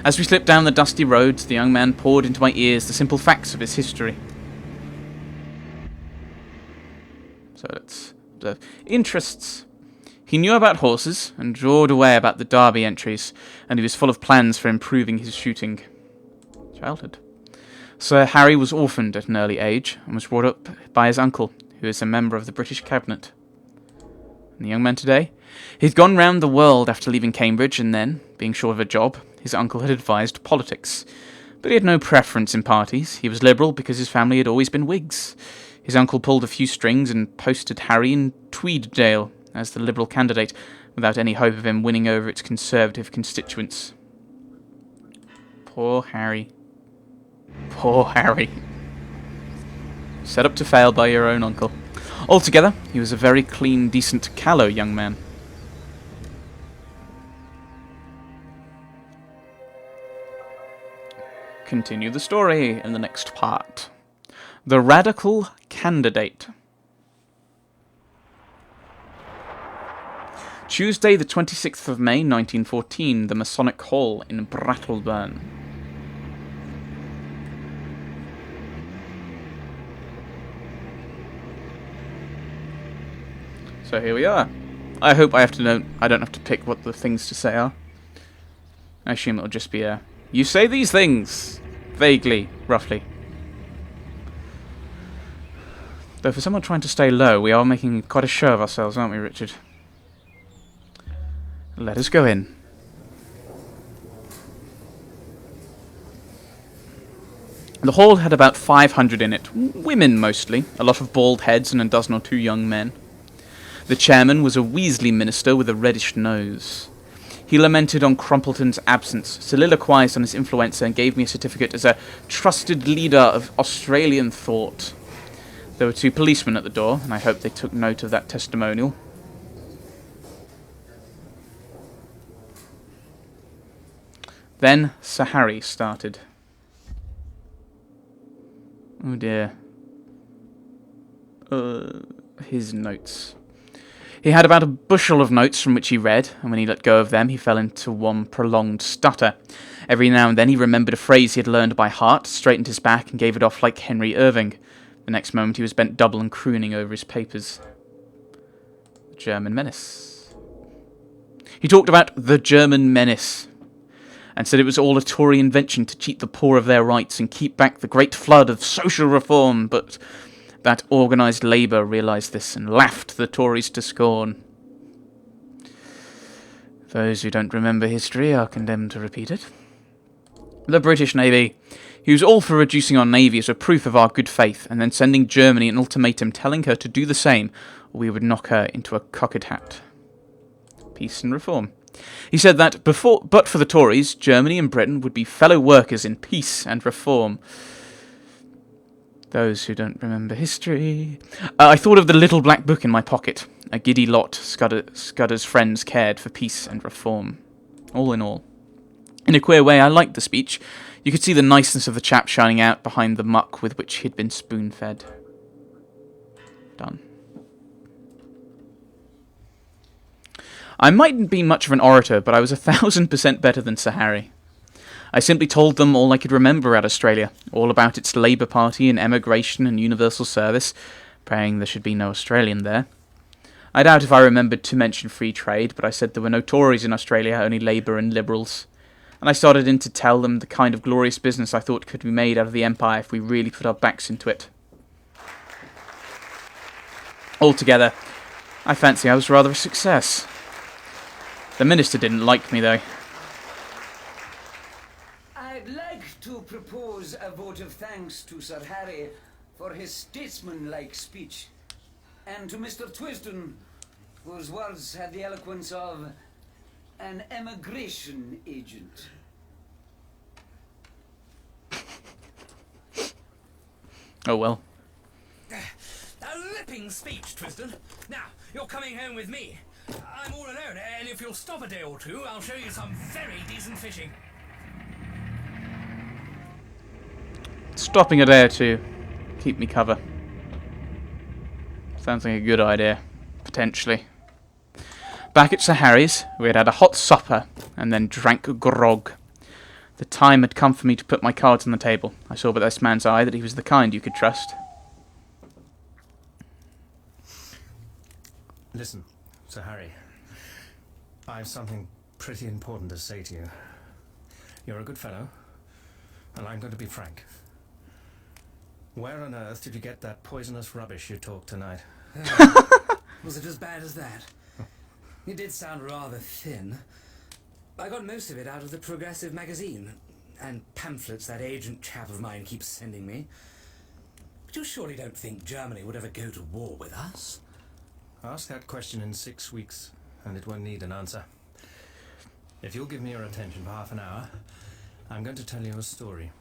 As we slipped down the dusty roads, the young man poured into my ears the simple facts of his history. So let's observe. Interests. He knew about horses, and drawed away about the Derby entries, and he was full of plans for improving his shooting. Childhood. Sir Harry was orphaned at an early age, and was brought up by his uncle, who is a member of the British Cabinet. And the young man today? He'd gone round the world after leaving Cambridge, and then, being short of a job, his uncle had advised politics. But he had no preference in parties. He was Liberal because his family had always been Whigs. His uncle pulled a few strings and posted Harry in Tweeddale as the Liberal candidate, without any hope of him winning over its Conservative constituents. Poor Harry. Poor Harry. Set up to fail by your own uncle. Altogether, he was a very clean, decent, callow young man. Continue the story in the next part. The Radical Candidate. Tuesday, the 26th of May, 1914, the Masonic Hall in Brattleburn. So here we are. I hope I don't have to pick what the things to say are. I assume it'll just be a, you say these things, vaguely, roughly. Though for someone trying to stay low, we are making quite a show of ourselves, aren't we, Richard? Let us go in. The hall had about 500 in it, women mostly, a lot of bald heads and a dozen or two young men. The chairman was a Weasley minister with a reddish nose. He lamented on Crumpleton's absence, soliloquized on his influenza, and gave me a certificate as a trusted leader of Australian thought. There were 2 policemen at the door, and I hope they took note of that testimonial. Then Sir Harry started. Oh dear. His notes. He had about a bushel of notes from which he read, and when he let go of them, he fell into one prolonged stutter. Every now and then he remembered a phrase he had learned by heart, straightened his back, and gave it off like Henry Irving. The next moment he was bent double and crooning over his papers. The German menace. He talked about the German menace, and said it was all a Tory invention to cheat the poor of their rights and keep back the great flood of social reform, but that organised labour realised this and laughed the Tories to scorn. Those who don't remember history are condemned to repeat it. The British Navy. He was all for reducing our navy as a proof of our good faith, and then sending Germany an ultimatum telling her to do the same, or we would knock her into a cocked hat. Peace and reform. He said that, but for the Tories, Germany and Britain would be fellow workers in peace and reform. Those who don't remember history. I thought of the little black book in my pocket. A giddy lot Scudder's friends cared for peace and reform. All in all. In a queer way, I liked the speech. You could see the niceness of the chap shining out behind the muck with which he'd been spoon-fed. Done. I mightn't be much of an orator, but I was 1,000% better than Sir Harry. I simply told them all I could remember about Australia, all about its Labour Party and emigration and universal service, praying there should be no Australian there. I doubt if I remembered to mention free trade, but I said there were no Tories in Australia, only Labour and Liberals. And I started in to tell them the kind of glorious business I thought could be made out of the Empire if we really put our backs into it. Altogether, I fancy I was rather a success. The minister didn't like me, though. I'd like to propose a vote of thanks to Sir Harry for his statesmanlike speech, and to Mr. Twisden, whose words had the eloquence of an emigration agent. Oh well. A ripping speech, Twisden. Now, you're coming home with me. I'm all alone, and if you'll stop a day or two, I'll show you some very decent fishing. Stopping a day or two. Keep me cover. Sounds like a good idea. Potentially. Back at Sir Harry's, we had had a hot supper, and then drank grog. The time had come for me to put my cards on the table. I saw by this man's eye that he was the kind you could trust. Listen, Sir Harry. I have something pretty important to say to you. You're a good fellow, and I'm going to be frank. Where on earth did you get that poisonous rubbish you talked tonight? Was it as bad as that? It did sound rather thin. I got most of it out of the Progressive magazine, and pamphlets that agent chap of mine keeps sending me. But you surely don't think Germany would ever go to war with us? Ask that question in 6 weeks, and it won't need an answer. If you'll give me your attention for half an hour, I'm going to tell you a story.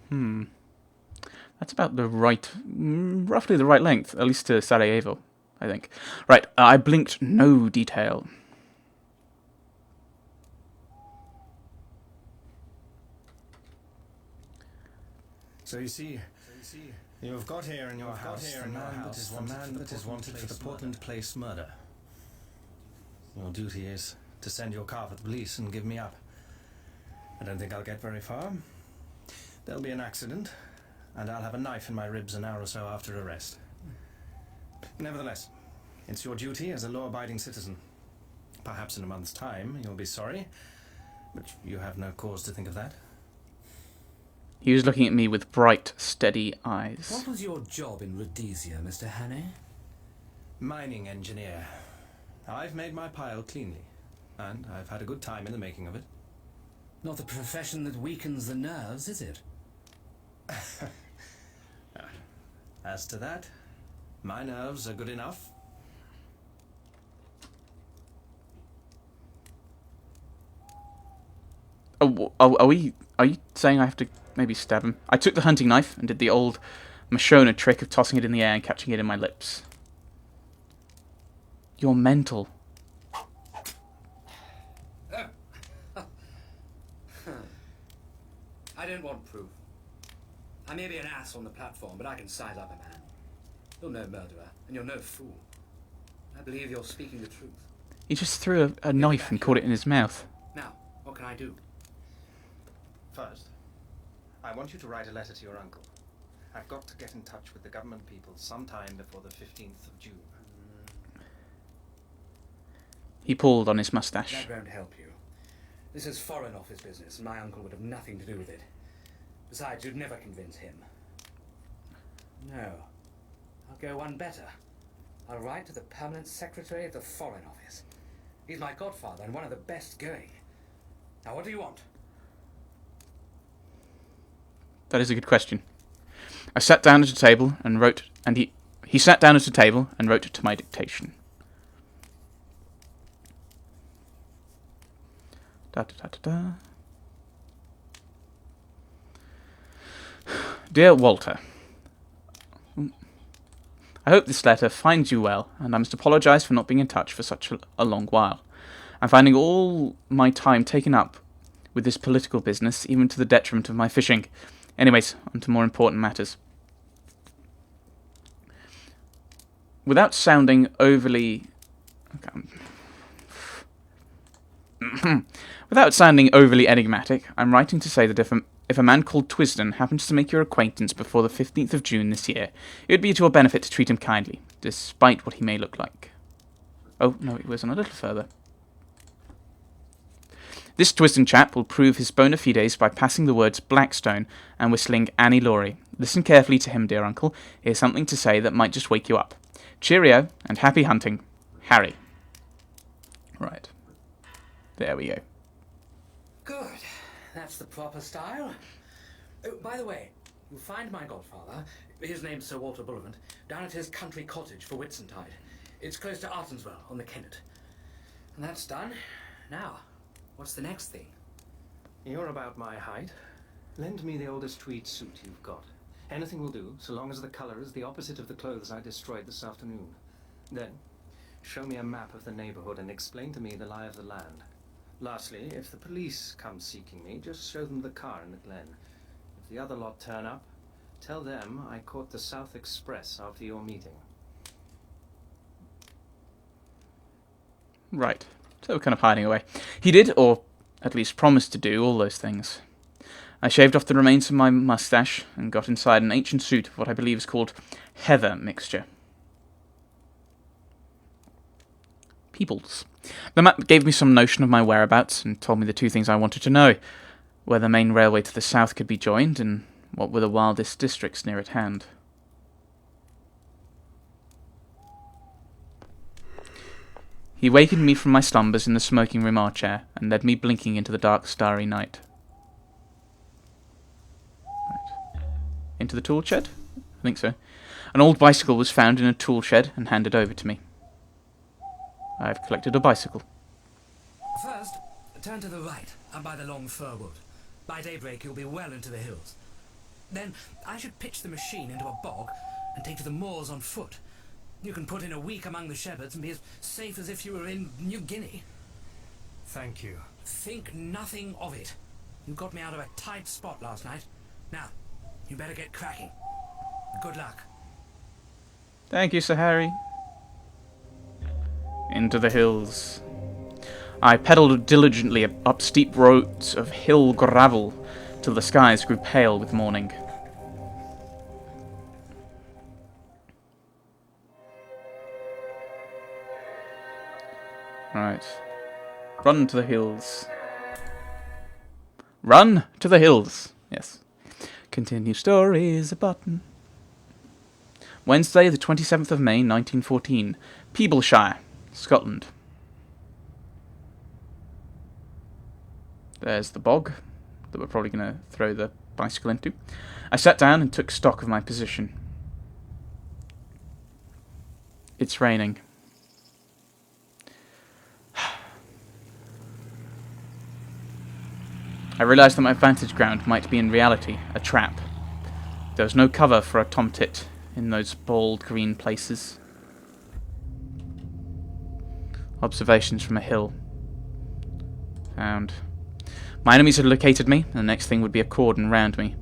That's about the right, roughly the right length, at least to Sarajevo, I think. Right, I blinked no detail. So you see, you have got here in your house the man that is wanted for the Portland Place murder. Your duty is to send your car for the police and give me up. I don't think I'll get very far. There'll be an accident, and I'll have a knife in my ribs an hour or so after arrest. Nevertheless, it's your duty as a law-abiding citizen. Perhaps in a month's time you'll be sorry, but you have no cause to think of that. He was looking at me with bright, steady eyes. What was your job in Rhodesia, Mr. Hannay? Mining engineer. I've made my pile cleanly, and I've had a good time in the making of it. Not the profession that weakens the nerves, is it? As to that, my nerves are good enough. Are you saying I have to maybe stab him? I took the hunting knife and did the old Mashona trick of tossing it in the air and catching it in my lips. You're mental. I don't want proof. I may be an ass on the platform, but I can size up a man. You're no murderer, and you're no fool. I believe you're speaking the truth. He just threw a knife and caught it in his mouth. Now, what can I do? First, I want you to write a letter to your uncle. I've got to get in touch with the government people sometime before the 15th of June. He pulled on his mustache. That won't help you. This is Foreign Office business, and my uncle would have nothing to do with it. Besides, you'd never convince him. No. I'll go one better. I'll write to the Permanent Secretary of the Foreign Office. He's my godfather and one of the best going. Now, what do you want? That is a good question. I sat down at a table and wrote, and he sat down at a table and wrote to my dictation. Da da da da da. Dear Walter, I hope this letter finds you well, and I must apologise for not being in touch for such a long while. I'm finding all my time taken up with this political business, even to the detriment of my fishing. Anyways, on to more important matters. Without sounding overly... Without sounding overly enigmatic, I'm writing to say that if a man called Twisden happens to make your acquaintance before the 15th of June this year, it would be to your benefit to treat him kindly, despite what he may look like. Oh, no, it was on a little further. This Twisden chap will prove his bona fides by passing the words Blackstone and whistling Annie Laurie. Listen carefully to him, dear uncle. Here's something to say that might just wake you up. Cheerio, and happy hunting. Harry. Right. There we go. Good. That's the proper style. Oh, by the way, you'll find my godfather, his name's Sir Walter Bullivant, down at his country cottage for Whitsuntide. It's close to Artonswell on the Kennet. And that's done. Now, what's the next thing? You're about my height. Lend me the oldest tweed suit you've got. Anything will do, so long as the colour is the opposite of the clothes I destroyed this afternoon. Then, show me a map of the neighbourhood and explain to me the lie of the land. Lastly, if the police come seeking me, just show them the car in the glen. If the other lot turn up, tell them I caught the South Express after your meeting. Right. So we're kind of hiding away. He did, or at least promised to do, all those things. I shaved off the remains of my mustache and got inside an ancient suit of what I believe is called heather mixture. Peoples. The map gave me some notion of my whereabouts and told me the two things I wanted to know: where the main railway to the south could be joined, and what were the wildest districts near at hand. He wakened me from my slumbers in the smoking room armchair and led me blinking into the dark, starry night. Right. Into the tool shed? I think so. An old bicycle was found in a tool shed and handed over to me. I've collected a bicycle. First, turn to the right, and by the long fir wood. By daybreak, you'll be well into the hills. Then, I should pitch the machine into a bog and take to the moors on foot. You can put in a week among the shepherds and be as safe as if you were in New Guinea. Thank you. Think nothing of it. You got me out of a tight spot last night. Now, you better get cracking. Good luck. Thank you, Sir Harry. Into the hills. I pedalled diligently up steep roads of hill gravel till the skies grew pale with morning. Right. Run to the hills. Run to the hills. Yes. Continue story is a button. Wednesday, the 27th of May, 1914. Peebleshire, Scotland. There's the bog that we're probably going to throw the bicycle into. I sat down and took stock of my position. It's raining. I realised that my vantage ground might be in reality a trap. There was no cover for a tomtit in those bold green places. Observations from a hill. Found. My enemies had located me, and the next thing would be a cordon round me.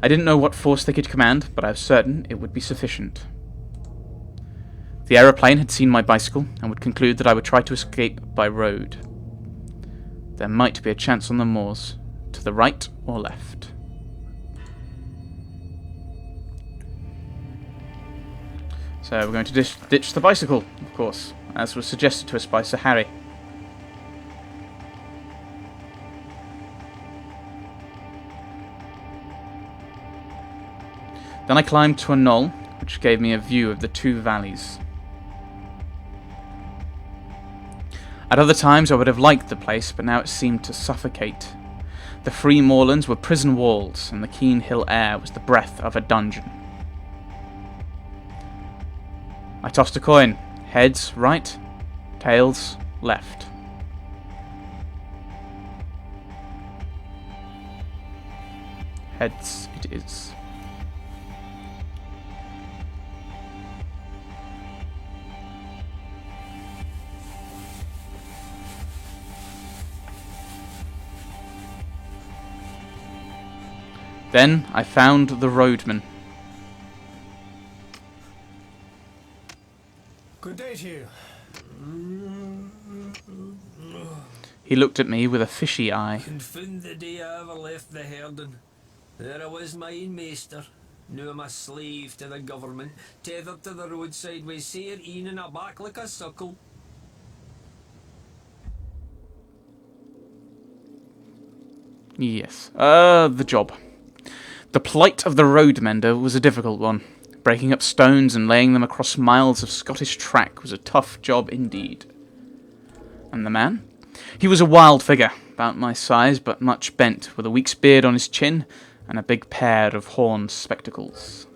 I didn't know what force they could command, but I was certain it would be sufficient. The aeroplane had seen my bicycle, and would conclude that I would try to escape by road. There might be a chance on the moors, to the right or left. So we're going to ditch the bicycle, of course, as was suggested to us by Sir Harry. Then I climbed to a knoll, which gave me a view of the two valleys. At other times I would have liked the place, but now it seemed to suffocate. The free moorlands were prison walls, and the keen hill air was the breath of a dungeon. I tossed a coin. Heads, right. Tails, left. Heads it is. Then I found the roadman. Good day to you. He looked at me with a fishy eye. Confound the day I ever left the herding. There I was, my own master. Now I'm a slave to the government, tethered to the roadside with sair een in a back like a suckle. Yes. The job. The plight of the road mender was a difficult one. Breaking up stones and laying them across miles of Scottish track was a tough job indeed. And the man? He was a wild figure, about my size but much bent, with a week's beard on his chin and a big pair of horn spectacles.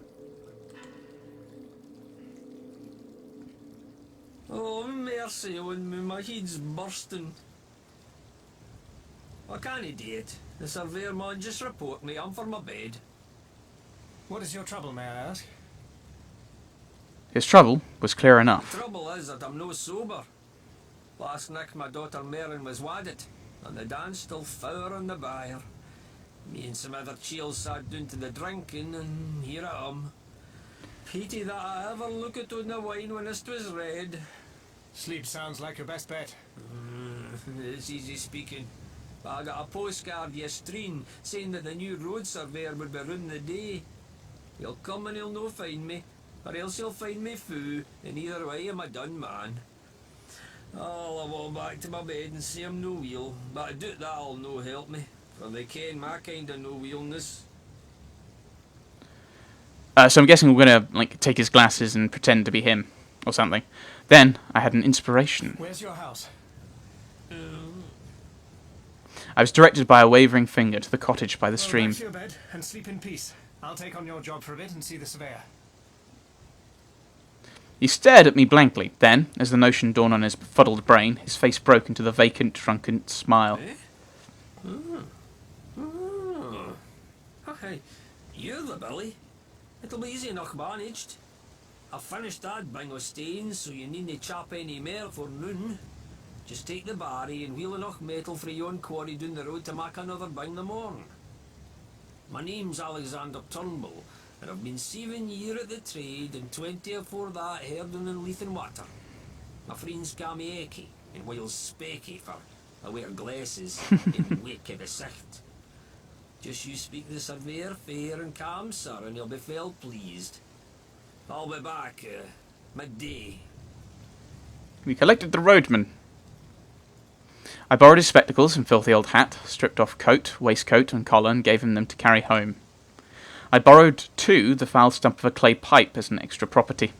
Oh, mercy on me, my head's bursting. I can't do it. The surveyor man just report me, I'm for my bed. What is your trouble, may I ask? His trouble was clear enough. Trouble is that I'm no sober. Last night my daughter Maren was wadded, and the dance still fower on the byre. Me and some other chiels sat down to the drinking, and here I am. Pity that I ever looked on the wine when it was red. Sleep sounds like your best bet. It's easy speaking. But I got a postcard yestreen saying that the new road surveyor would be round the day. He'll come and he'll no find me, or else he'll find me foo, and either way I'm a done man. I'll walk back to my bed and say I'm no wheel, but I doubt that'll no help me, for they ken my kind of no wheelness. So I'm guessing we're gonna like take his glasses and pretend to be him, or something. Then I had an inspiration. Where's your house? I was directed by a wavering finger to the cottage by the stream. Go back to your bed and sleep in peace. I'll take on your job for a bit and see the surveyor. He stared at me blankly. Then, as the notion dawned on his befuddled brain, his face broke into the vacant, drunken smile. Hey, you're the Billy. It'll be easy enough managed. I've finished that bing of stains, so you needn't chop any more for noon. Just take the barry and wheel enough metal for your own quarry down the road to make another bing the morn. My name's Alexander Turnbull, and I've been 7 years at the trade, and 20 afore that herding in Leith and Water. My friends call me Eki, and Wales Specky, for I wear glasses in wake of the sight. Just you speak to the surveyor fair and calm, sir, and he'll be well pleased. I'll be back, midday. We collected the roadman. I borrowed his spectacles and filthy old hat, stripped off coat, waistcoat, and collar, and gave him them to carry home. I borrowed, too, the foul stump of a clay pipe as an extra property.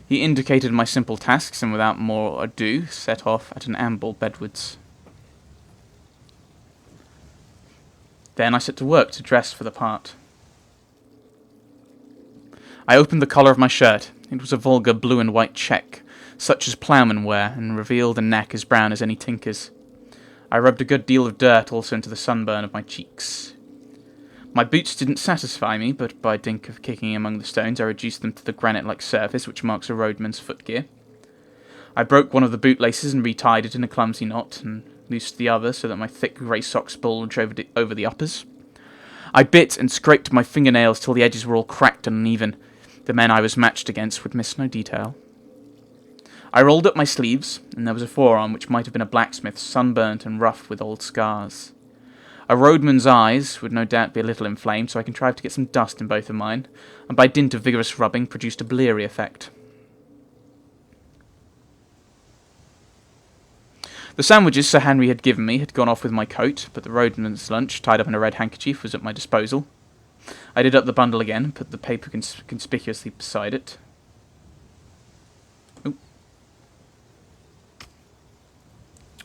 He indicated my simple tasks, and without more ado, set off at an amble bedwards. Then I set to work to dress for the part. I opened the collar of my shirt. It was a vulgar blue and white check, such as ploughmen wear, and revealed a neck as brown as any tinker's. I rubbed a good deal of dirt also into the sunburn of my cheeks. My boots didn't satisfy me, but by dint of kicking among the stones I reduced them to the granite-like surface which marks a roadman's footgear. I broke one of the bootlaces and retied it in a clumsy knot, and loosed the other so that my thick grey socks bulged over the uppers. I bit and scraped my fingernails till the edges were all cracked and uneven. The men I was matched against would miss no detail. I rolled up my sleeves, and there was a forearm which might have been a blacksmith's, sunburnt and rough with old scars. A roadman's eyes would no doubt be a little inflamed, so I contrived to get some dust in both of mine, and by dint of vigorous rubbing produced a bleary effect. The sandwiches Sir Henry had given me had gone off with my coat, but the roadman's lunch, tied up in a red handkerchief, was at my disposal. I did up the bundle again and put the paper conspicuously beside it.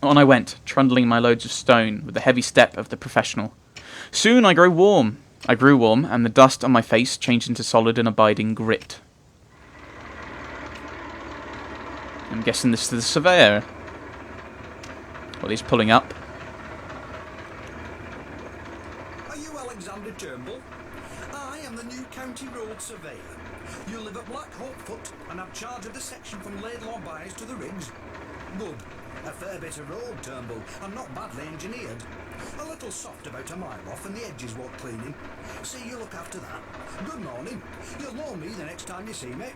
On I went, trundling my loads of stone with the heavy step of the professional. Soon I grew warm, and the dust on my face changed into solid and abiding grit. I'm guessing this is the surveyor. Well, he's pulling up. Are you Alexander Turnbull? I am the new county road surveyor. You live at Black Hawk Foot and have charge of the section from Laidlaw Byres to the Riggs. Good. A fair bit of road, Turnbull, and not badly engineered. A little soft about a mile off and the edges want cleaning. See you look after that. Good morning. You'll know me the next time you see me.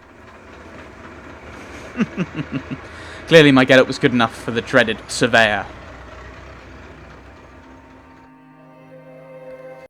Clearly my get-up was good enough for the dreaded surveyor.